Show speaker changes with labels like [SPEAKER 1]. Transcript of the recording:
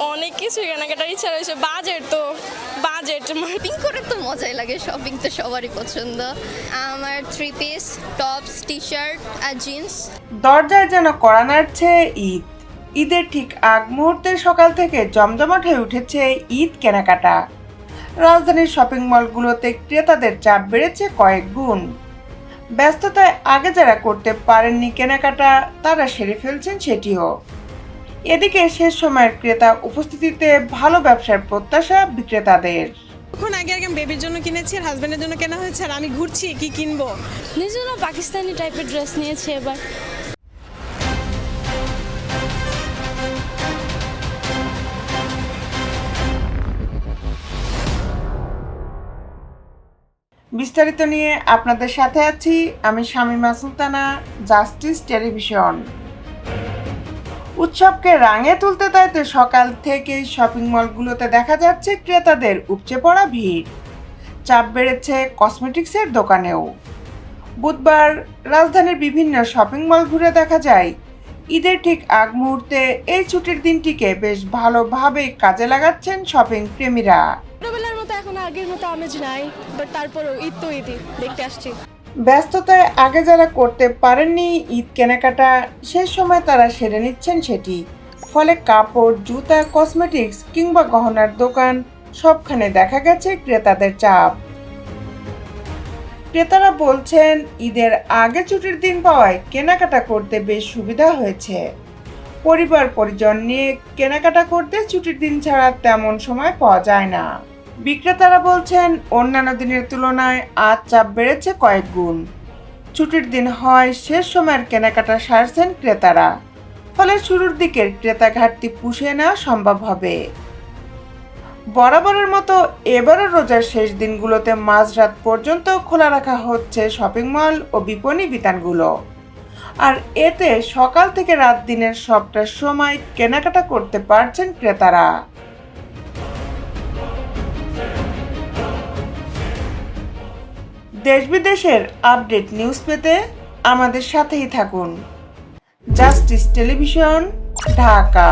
[SPEAKER 1] অনেক কিছু কেনাকাটার ইচ্ছা রয়েছে, বাজেট
[SPEAKER 2] শপিং করে তো মজাই লাগে, শপিং তো সবারই পছন্দ। আমার 3 পিস টপস, টি শার্ট আর জিন্স।
[SPEAKER 3] দরজায় যেন কড়া নাড়ছে ঈদ। ঈদের ঠিক আগ মুহূর্তে সকাল থেকে জমজমাট হয়ে উঠেছে ঈদ কেনাকাটা। রাজধানীর শপিং মলগুলোতে ক্রেতাদের চাপ বেড়েছে কয়েক গুণ। ব্যস্ততায় আগে যারা করতে পারেননি কেনাকাটা, তারা সেরে ফেলছেন সেটিও। এদিকে শেষ সময়ের ক্রেতা উপস্থিতিতে ভালো ব্যবসার প্রত্যাশা বিক্রেতাদের।
[SPEAKER 4] এখন আগে আমি বেবির জন্য কিনেছি আর হাজবেন্ডের জন্য কেনা হয়েছে, আর আমি ঘুরছি কি কিনবো।
[SPEAKER 1] নিজের পাকিস্তানি টাইপের ড্রেস নিয়েছে এবার।
[SPEAKER 3] বিস্তারিত নিয়ে আপনাদের সাথে আছি আমি শামীমা সুলতানা, জাস্টিস টেলিভিশন। উৎসবকে রাঙে তুলতে তাইতে সকাল থেকেই শপিং মলগুলোতে দেখা যাচ্ছে ক্রেতাদের উপচে পড়া ভিড়। চাপ বেড়েছে কসমেটিক্সের দোকানেও। বুধবার রাজধানীর বিভিন্ন শপিং মল ঘুরে দেখা যায় ঈদের ঠিক আগ মুহূর্তে এই ছুটির দিনটিকে বেশ ভালোভাবে কাজে লাগাচ্ছেন শপিং প্রেমীরা।
[SPEAKER 1] ছোটবেলার মতো এখন আগের মতো আমেজ নাই, বাট তারপরেও ঈদ তো ঈদই, দেখতে আসছি।
[SPEAKER 3] ব্যস্ততায় আগে যারা করতে পারেননি ঈদ কেনাকাটা, শেষ সময় তারা সেরে নিচ্ছেন সেটি। ফলে কাপড়, জুতা, কসমেটিক্স কিংবা গহনার দোকান সবখানে দেখা গেছে ক্রেতাদের চাপ। ক্রেতারা বলছেন ঈদের আগে ছুটির দিন পাওয়ায় কেনাকাটা করতে বেশ সুবিধা হয়েছে। পরিবার পরিজন নিয়ে কেনাকাটা করতে ছুটির দিন ছাড়া তেমন সময় পাওয়া যায় না। বিক্রেতারা বলছেন অন্যান্য দিনের তুলনায় আজ চাপ বেড়েছে কয়েক গুণ। ছুটির দিন হয় শেষ সময়ের কেনাকাটা সারছেন ক্রেতারা, ফলে শুরুর দিকের ক্রেতা ঘাটতি পুষিয়ে নেওয়া সম্ভব হবে। বরাবরের মতো এবারও রোজার শেষ দিনগুলোতে মাঝরাত পর্যন্ত খোলা রাখা হচ্ছে শপিং মল ও বিপণী বিতানগুলো। আর এতে সকাল থেকে রাত দিনের সবটা সময় কেনাকাটা করতে পারছেন ক্রেতারা। দেশ বিদেশের আপডেট নিউজ পেতে আমাদের সাথেই থাকুন। Justice television, Dhaka.